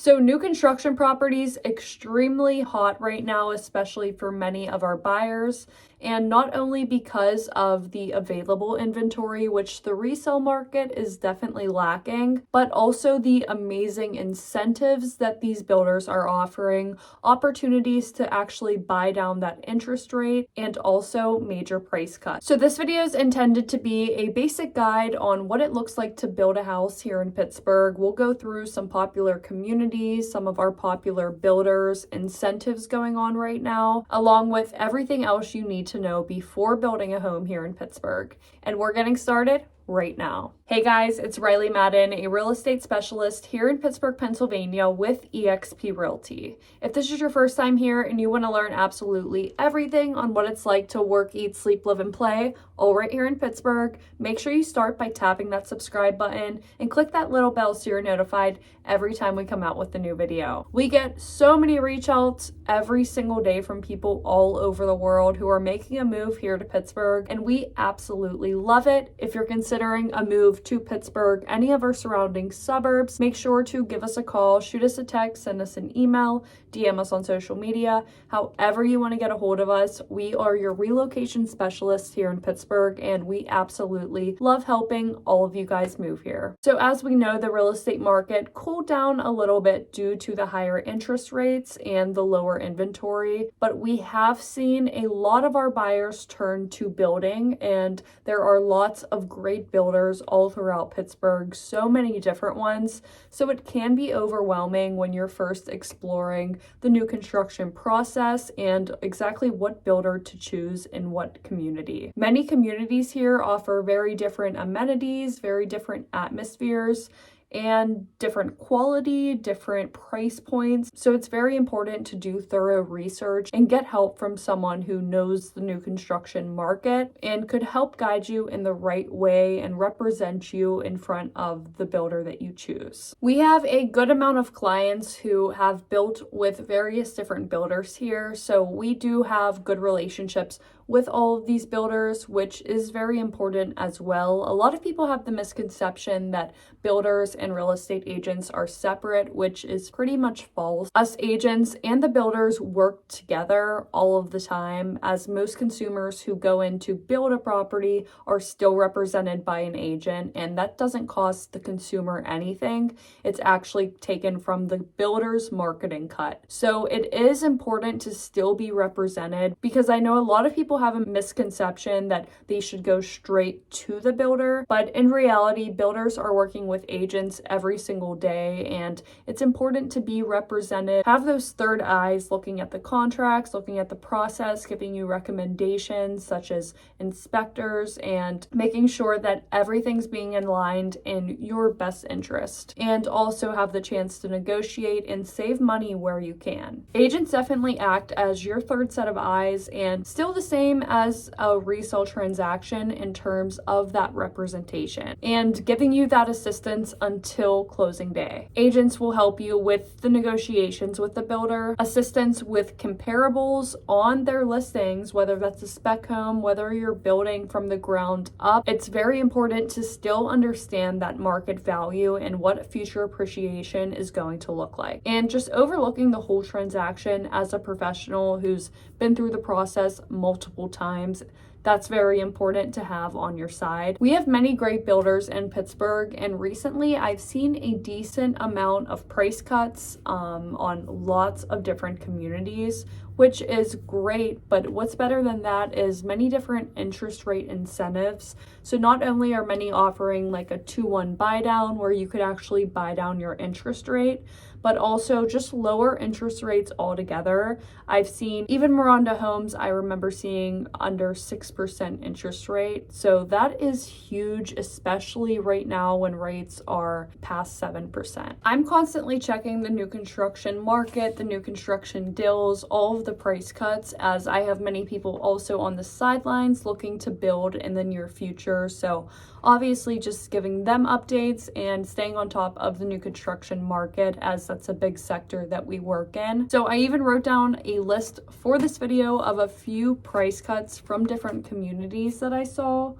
So new construction properties, extremely hot right now, especially for many of our buyers. And not only because of the available inventory, which the resale market is definitely lacking, but also the amazing incentives that these builders are offering, opportunities to actually buy down that interest rate, and also major price cuts. So this video is intended to be a basic guide on what it looks like to build a house here in Pittsburgh. We'll go through some popular communities, some of our popular builders, incentives going on right now, along with everything else you need to know before building a home here in Pittsburgh. And we're getting started right now. Hey guys, it's Riley Madden, a real estate specialist here in Pittsburgh, Pennsylvania with eXp Realty. If this is your first time here and you want to learn absolutely everything on what it's like to work, eat, sleep, live, and play, all right here in Pittsburgh, make sure you start by tapping that subscribe button and click that little bell so you're notified every time we come out with a new video. We get so many reach outs every single day from people all over the world who are making a move here to Pittsburgh, and we absolutely love it. If you're considering a move to Pittsburgh, any of our surrounding suburbs, make sure to give us a call, shoot us a text, send us an email, DM us on social media, however you want to get a hold of us. We are your relocation specialists here in Pittsburgh, and we absolutely love helping all of you guys move here. So as we know, the real estate market cooled down a little bit due to the higher interest rates and the lower inventory, but we have seen a lot of our buyers turn to building, and there are lots of great builders all throughout Pittsburgh, so many different ones. So it can be overwhelming when you're first exploring the new construction process and exactly what builder to choose in what community. Many communities here offer very different amenities, very different atmospheres, and different quality, different price points. So it's very important to do thorough research and get help from someone who knows the new construction market and could help guide you in the right way and represent you in front of the builder that you choose. We have a good amount of clients who have built with various different builders here, so we do have good relationships with all of these builders, which is very important as well. A lot of people have the misconception that builders and real estate agents are separate, which is pretty much false. Us agents and the builders work together all of the time, as most consumers who go in to build a property are still represented by an agent, and that doesn't cost the consumer anything. It's actually taken from the builder's marketing cut. So it is important to still be represented, because I know a lot of people have a misconception that they should go straight to the builder, but in reality, builders are working with agents every single day, and it's important to be represented, have those third eyes looking at the contracts, looking at the process, giving you recommendations such as inspectors, and making sure that everything's being aligned in your best interest, and also have the chance to negotiate and save money where you can. Agents definitely act as your third set of eyes, and still the same as a resale transaction in terms of that representation and giving you that assistance until closing day. Agents will help you with the negotiations with the builder, assistance with comparables on their listings, whether that's a spec home, whether you're building from the ground up. It's very important to still understand that market value and what future appreciation is going to look like. And just overlooking the whole transaction as a professional who's been through the process multiple times, that's very important to have on your side. We have many great builders in Pittsburgh, and recently I've seen a decent amount of price cuts on lots of different communities, which is great. But what's better than that is many different interest rate incentives. So not only are many offering like a 2-1 buy down where you could actually buy down your interest rate, but also just lower interest rates altogether. I've seen even Miranda Homes, I remember seeing under 6% interest rate. So that is huge, especially right now when rates are past 7%. I'm constantly checking the new construction market, the new construction deals, all of the price cuts, as I have many people also on the sidelines looking to build in the near future. So obviously just giving them updates and staying on top of the new construction market, as that's a big sector that we work in. So I even wrote down a list for this video of a few price cuts from different communities that I saw.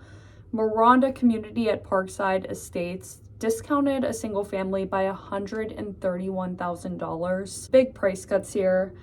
Miranda community at Parkside Estates discounted a single family by $131,000. Big price cuts here.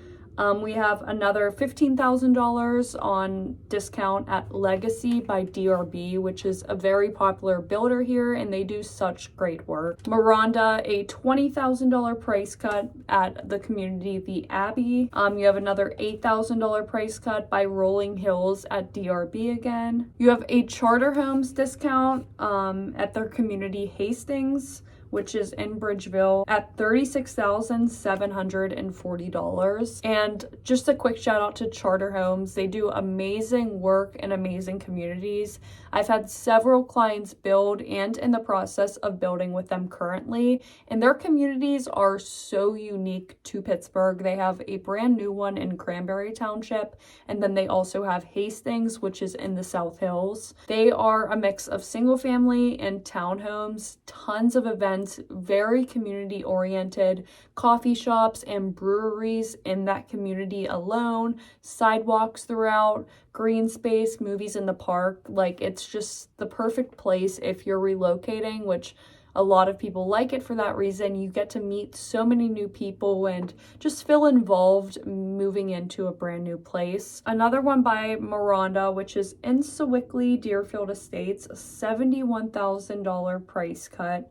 We have another $15,000 on discount at Legacy by DRB, which is a very popular builder here, and they do such great work. Miranda, a $20,000 price cut at the community The Abbey. You have another $8,000 price cut by Rolling Hills at DRB again. You have a Charter Homes discount at their community Hastings, which is in Bridgeville, at $36,740. And just a quick shout out to Charter Homes. They do amazing work in amazing communities. I've had several clients build and in the process of building with them currently, and their communities are so unique to Pittsburgh. They have a brand new one in Cranberry Township, and then they also have Hastings, which is in the South Hills. They are a mix of single family and townhomes, tons of events, very community oriented, coffee shops and breweries in that community alone, sidewalks throughout, green space, movies in the park. Like, it's just the perfect place if you're relocating, which a lot of people like it for that reason. You get to meet so many new people and just feel involved moving into a brand new place. Another one by Miranda, which is in Sewickley, Deerfield Estates, a $71,000 price cut.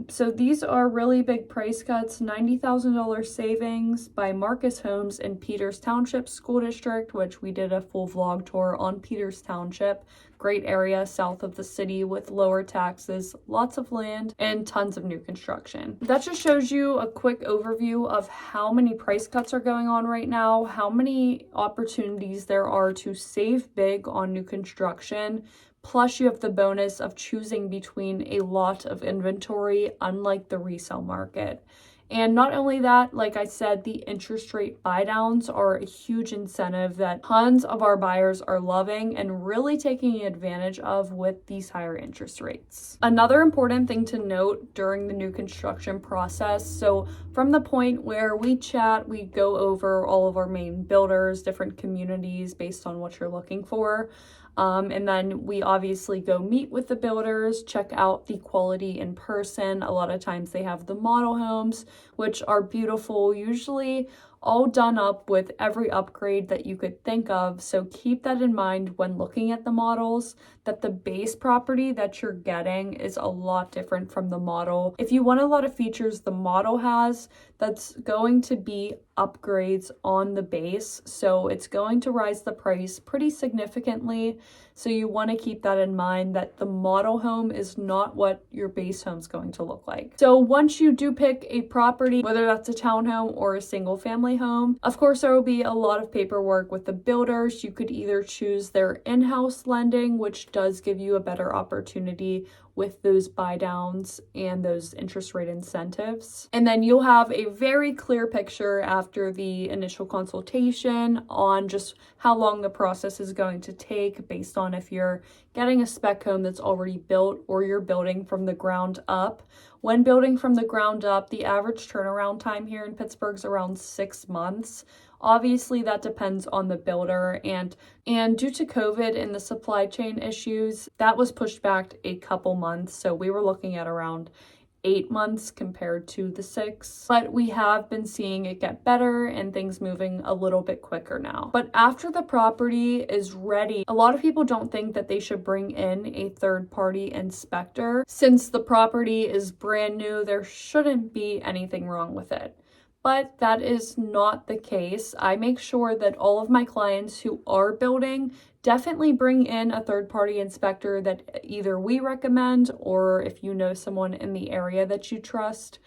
So these are really big price cuts. $90,000 savings by Marcus Homes in Peters Township School District, which we did a full vlog tour on Peters Township. Great area south of the city with lower taxes, lots of land, and tons of new construction. That just shows you a quick overview of how many price cuts are going on right now, how many opportunities there are to save big on new construction. Plus, you have the bonus of choosing between a lot of inventory, unlike the resale market. And not only that, like I said, the interest rate buy downs are a huge incentive that tons of our buyers are loving and really taking advantage of with these higher interest rates. Another important thing to note during the new construction process, so from the point where we chat, we go over all of our main builders, different communities based on what you're looking for. And then we obviously go meet with the builders, check out the quality in person. A lot of times they have the model homes, which are beautiful, usually all done up with every upgrade that you could think of. So keep that in mind when looking at the models, that the base property that you're getting is a lot different from the model. If you want a lot of features the model has, that's going to be upgrades on the base. So it's going to rise the price pretty significantly. So you want to keep that in mind, that the model home is not what your base home is going to look like. So once you do pick a property, whether that's a townhome or a single family home, of course there will be a lot of paperwork with the builders. You could either choose their in-house lending, which does give you a better opportunity with those buy downs and those interest rate incentives. And then you'll have a very clear picture after the initial consultation on just how long the process is going to take based on if you're getting a spec home that's already built or you're building from the ground up. When building from the ground up, the average turnaround time here in Pittsburgh is around 6 months. Obviously, that depends on the builder, and due to COVID and the supply chain issues, that was pushed back a couple months. So we were looking at around 8 months compared to the 6, but we have been seeing it get better and things moving a little bit quicker now. But after the property is ready, a lot of people don't think that they should bring in a third-party inspector. Since the property is brand new, there shouldn't be anything wrong with it. But that is not the case. I make sure that all of my clients who are building definitely bring in a third-party inspector that either we recommend or if you know someone in the area that you trust.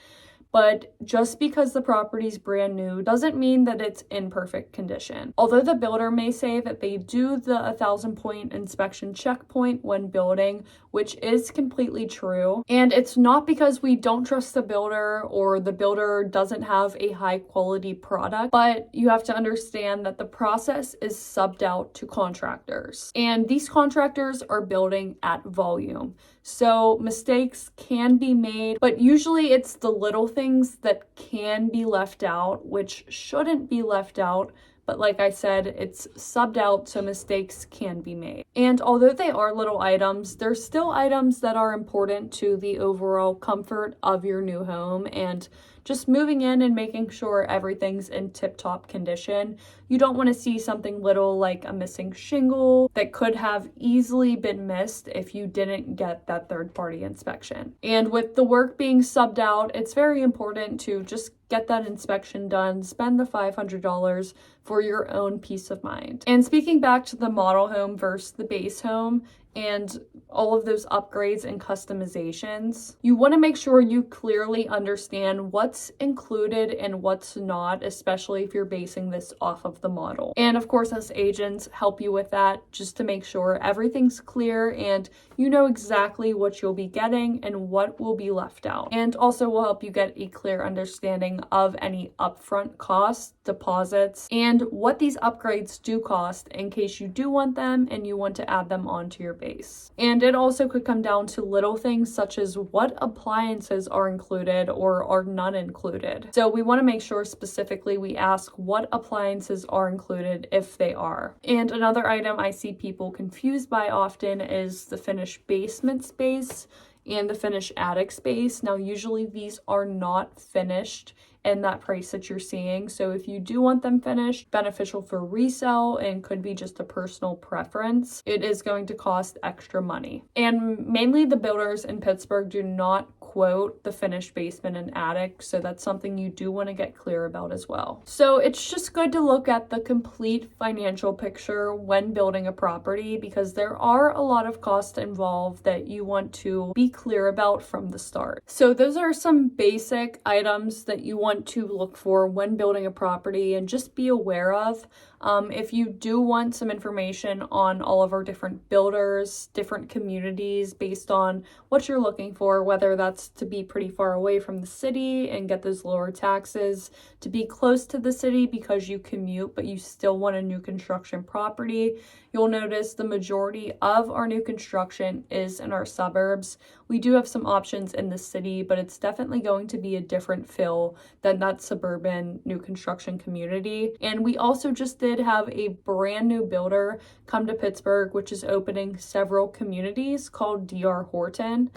But just because the property is brand new doesn't mean that it's in perfect condition. Although the builder may say that they do the 1,000-point inspection checkpoint when building, which is completely true. And it's not because we don't trust the builder or the builder doesn't have a high quality product, but you have to understand that the process is subbed out to contractors. And these contractors are building at volume. So mistakes can be made, but usually it's the little things that can be left out, which shouldn't be left out, but like I said, it's subbed out, so mistakes can be made. And although they are little items, they're still items that are important to the overall comfort of your new home and just moving in and making sure everything's in tip-top condition. You don't want to see something little like a missing shingle that could have easily been missed if you didn't get that third-party inspection. And with the work being subbed out, it's very important to just get that inspection done, spend the $500 for your own peace of mind. And speaking back to the model home versus the base home, and all of those upgrades and customizations, you want to make sure you clearly understand what's included and what's not, especially if you're basing this off of the model. And of course, us agents help you with that just to make sure everything's clear and you know exactly what you'll be getting and what will be left out. And also will help you get a clear understanding of any upfront costs, deposits, and what these upgrades do cost in case you do want them and you want to add them onto your base. And it also could come down to little things such as what appliances are included or are not included. So we want to make sure specifically we ask what appliances are included if they are. And another item I see people confused by often is the finished basement space and the finished attic space. Now, usually these are not finished in that price that you're seeing. So if you do want them finished, beneficial for resale and could be just a personal preference, it is going to cost extra money. And mainly the builders in Pittsburgh do not quote the finished basement and attic, so that's something you do want to get clear about as well. So it's just good to look at the complete financial picture when building a property because there are a lot of costs involved that you want to be clear about from the start. So those are some basic items that you want to look for when building a property and just be aware of. If you do want some information on all of our different builders, different communities based on what you're looking for, whether that's to be pretty far away from the city and get those lower taxes, to be close to the city because you commute but you still want a new construction property, you'll notice the majority of our new construction is in our suburbs. We do have some options in the city, but it's definitely going to be a different feel than that suburban new construction community. And we also just did have a brand new builder come to Pittsburgh, which is opening several communities called DR Horton.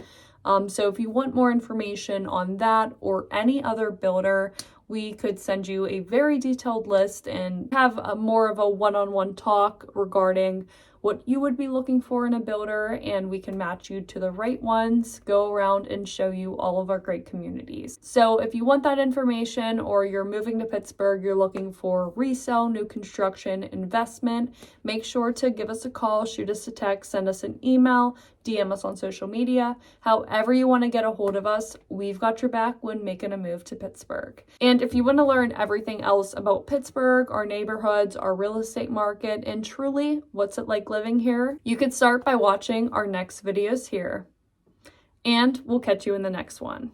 So if you want more information on that or any other builder, we could send you a very detailed list and have more of a one-on-one talk regarding what you would be looking for in a builder, and we can match you to the right ones, go around and show you all of our great communities. So if you want that information or you're moving to Pittsburgh, you're looking for resale, new construction, investment, make sure to give us a call, shoot us a text, send us an email, DM us on social media. However you want to get a hold of us, we've got your back when making a move to Pittsburgh. And if you want to learn everything else about Pittsburgh, our neighborhoods, our real estate market, and truly what's it like living here, you could start by watching our next videos here. And we'll catch you in the next one.